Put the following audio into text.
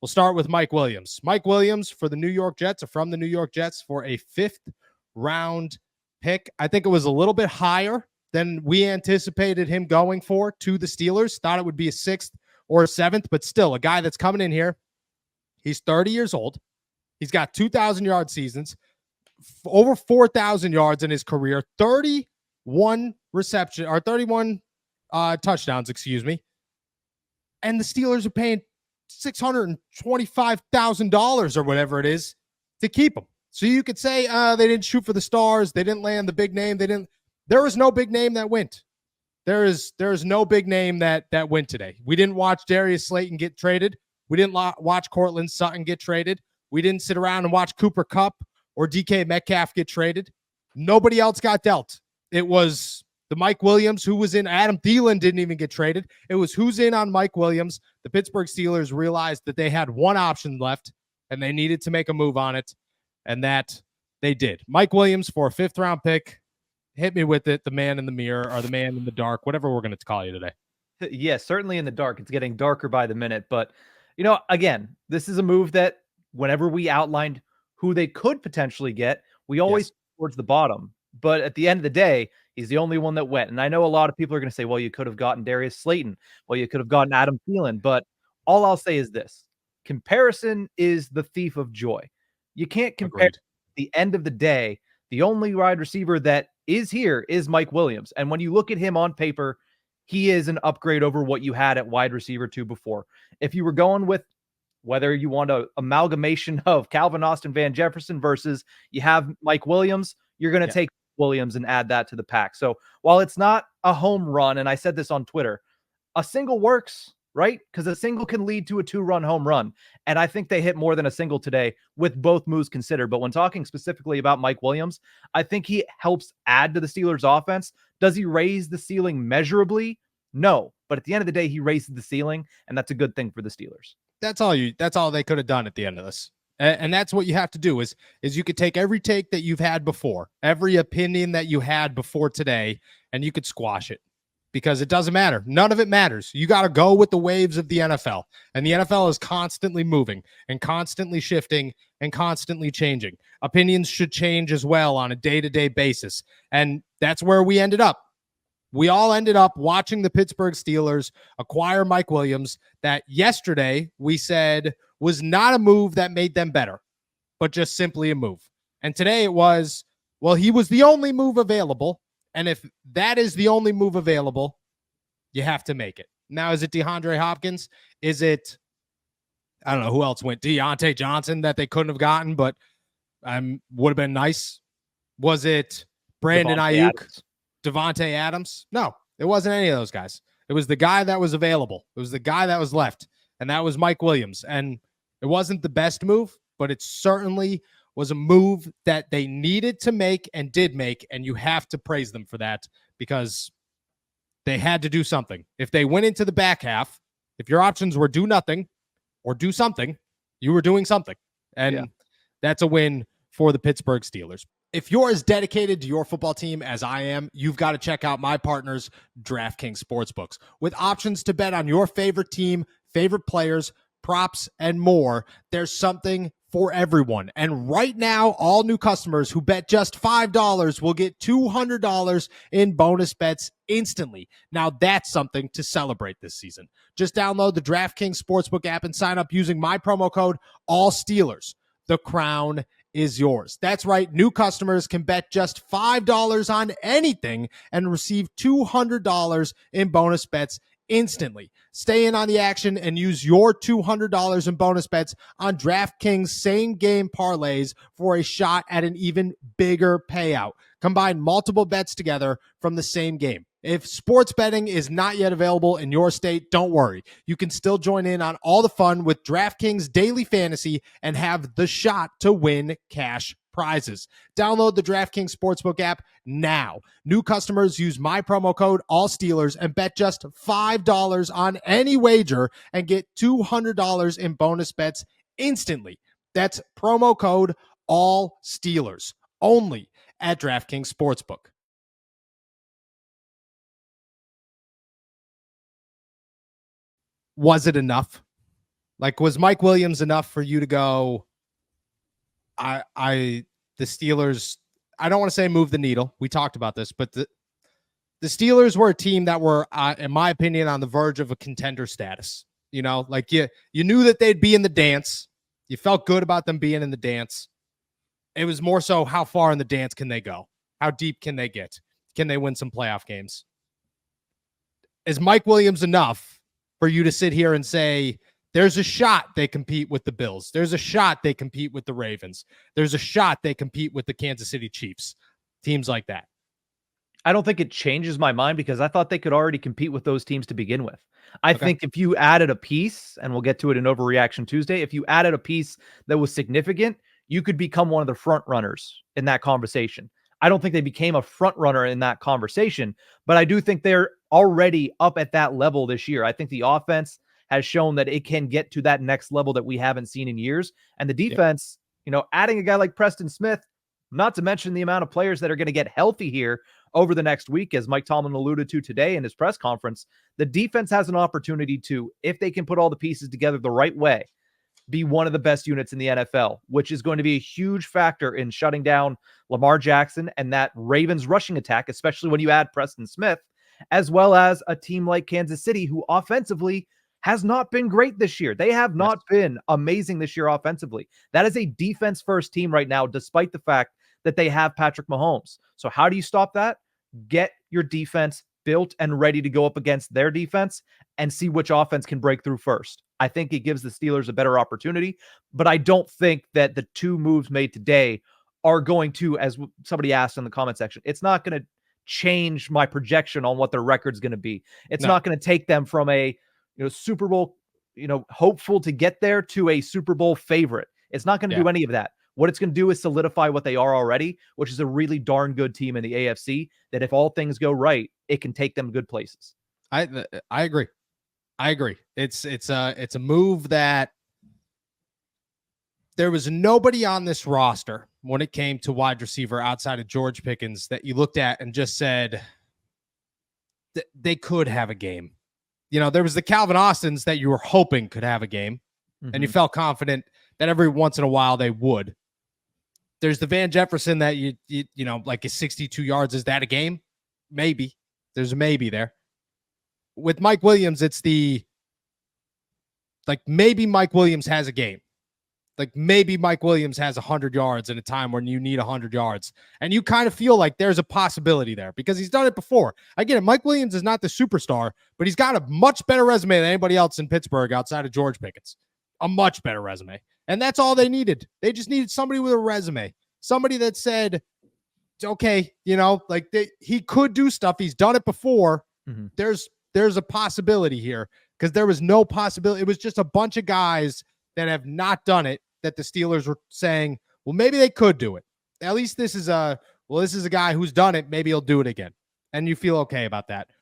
We'll start with Mike Williams. Mike Williams for the New York Jets, or from the New York Jets, for a 5th-round pick. I think it was a little bit higher than we anticipated him going for to the Steelers. Thought it would be a 6th or a 7th, but still a guy that's coming in here. He's 30 years old. He's got 2,000-yard seasons, over 4,000 yards in his career, 31 touchdowns, and the Steelers are paying $625,000 or whatever it is to keep him. So you could say they didn't shoot for the stars, they didn't land the big name, there was no big name that went. There is no big name that went today. We didn't watch Darius Slayton get traded. We didn't watch Cortland Sutton get traded. We didn't sit around and watch Cooper Kupp or DK Metcalf get traded. Nobody else got dealt. It was the Mike Williams who was in. Adam Thielen didn't even get traded. It was who's in on Mike Williams. The Pittsburgh Steelers realized that they had one option left and they needed to make a move on it, and that they did. Mike Williams for a 5th-round pick. Hit me with it, the man in the mirror or the man in the dark, whatever we're going to call you today. Yes, certainly in the dark. It's getting darker by the minute. But, again, this is a move that whenever we outlined who they could potentially get, we always towards the bottom. But at the end of the day, he's the only one that went. And I know a lot of people are going to say, well, you could have gotten Darius Slayton. Well, you could have gotten Adam Thielen. But all I'll say is this. Comparison is the thief of joy. You can't compare. At the end of the day, the only wide receiver that is here is Mike Williams. And when you look at him on paper, he is an upgrade over what you had at wide receiver 2 before. If you were going with whether you want an amalgamation of Calvin Austin Van Jefferson versus you have Mike Williams, you're going to take Williams and add that to the pack. So while it's not a home run, and I said this on Twitter, a single works, right? Because a single can lead to a 2-run home run. And I think they hit more than a single today with both moves considered. But when talking specifically about Mike Williams, I think he helps add to the Steelers offense. Does he raise the ceiling measurably? No. But at the end of the day, he raises the ceiling, and that's a good thing for the Steelers. That's all they could have done at the end of this. And that's what you have to do is you could take every take that you've had before, every opinion that you had before today, and you could squash it because it doesn't matter. None of it matters. You got to go with the waves of the NFL, and the NFL is constantly moving and constantly shifting and constantly changing. Opinions should change as well on a day-to-day basis. And that's where we ended up. We all ended up watching the Pittsburgh Steelers acquire Mike Williams that yesterday we said was not a move that made them better, but just simply a move. And today it was, well, he was the only move available. And if that is the only move available, you have to make it. Now, is it DeAndre Hopkins? Is it, I don't know who else went, Deontay Johnson that they couldn't have gotten, but would have been nice? Was it Brandon Ayuk? Devontae Adams? No, it wasn't any of those guys. It was the guy that was available. It was the guy that was left, and that was Mike Williams. And it wasn't the best move, but it certainly was a move that they needed to make and did make, and you have to praise them for that because they had to do something. If they went into the back half, if your options were do nothing or do something, you were doing something. And that's a win for the Pittsburgh Steelers. If you're as dedicated to your football team as I am, you've got to check out my partners, DraftKings Sportsbooks. With options to bet on your favorite team, favorite players, props, and more, there's something for everyone. And right now, all new customers who bet just $5 will get $200 in bonus bets instantly. Now that's something to celebrate this season. Just download the DraftKings Sportsbook app and sign up using my promo code ALLSTEELERS. The crown is yours. That's right. New customers can bet just $5 on anything and receive $200 in bonus bets instantly. Stay in on the action and use your $200 in bonus bets on DraftKings same-game parlays for a shot at an even bigger payout. Combine multiple bets together from the same game. If sports betting is not yet available in your state, don't worry. You can still join in on all the fun with DraftKings Daily Fantasy and have the shot to win cash prizes. Download the DraftKings Sportsbook app now. New customers use my promo code ALLSTEELERS and bet just $5 on any wager and get $200 in bonus bets instantly. That's promo code ALLSTEELERS only at DraftKings Sportsbook. Was it enough? Like, was Mike Williams enough for you to go, the Steelers, I don't want to say move the needle. We talked about this, but the Steelers were a team that were, in my opinion, on the verge of a contender status. You know, like you knew that they'd be in the dance. You felt good about them being in the dance. It was more so, how far in the dance can they go? How deep can they get? Can they win some playoff games? Is Mike Williams enough for you to sit here and say, there's a shot they compete with the Bills, there's a shot they compete with the Ravens, there's a shot they compete with the Kansas City Chiefs, teams like that? I don't think it changes my mind because I thought they could already compete with those teams to begin with. I think if you added a piece, and we'll get to it in Overreaction Tuesday, if you added a piece that was significant, you could become one of the front runners in that conversation. I don't think they became a front runner in that conversation, but I do think they're already up at that level this year. I think the offense has shown that it can get to that next level that we haven't seen in years. And the defense, adding a guy like Preston Smith, not to mention the amount of players that are going to get healthy here over the next week, as Mike Tomlin alluded to today in his press conference, the defense has an opportunity to, if they can put all the pieces together the right way, be one of the best units in the NFL, which is going to be a huge factor in shutting down Lamar Jackson and that Ravens rushing attack, especially when you add Preston Smith, as well as a team like Kansas City, who offensively has not been great this year. They have not been amazing this year offensively. That is a defense-first team right now, despite the fact that they have Patrick Mahomes. So how do you stop that? Get your defense built and ready to go up against their defense and see which offense can break through first. I think it gives the Steelers a better opportunity, but I don't think that the two moves made today are going to, as somebody asked in the comment section, it's not going to change my projection on what their record's going to be. It's not going to take them from a Super Bowl, hopeful to get there to a Super Bowl favorite. It's not going to do any of that. What it's going to do is solidify what they are already, which is a really darn good team in the AFC that if all things go right, it can take them good places. I agree. It's a move that there was nobody on this roster when it came to wide receiver outside of George Pickens that you looked at and just said they could have a game. There was the Calvin Austins that you were hoping could have a game, and you felt confident that every once in a while they would. There's the Van Jefferson that you like his 62 yards. Is that a game? Maybe. There's a maybe there. With Mike Williams, it's maybe Mike Williams has a game. Like maybe Mike Williams has 100 yards in a time when you need 100 yards. And you kind of feel like there's a possibility there because he's done it before. I get it. Mike Williams is not the superstar, but he's got a much better resume than anybody else in Pittsburgh outside of George Pickens. A much better resume. And that's all they needed. They just needed somebody with a resume. Somebody that said, okay, he could do stuff. He's done it before. There's a possibility here because there was no possibility. It was just a bunch of guys that have not done it that the Steelers were saying, well, maybe they could do it. At least this is a guy who's done it. Maybe he'll do it again. And you feel okay about that.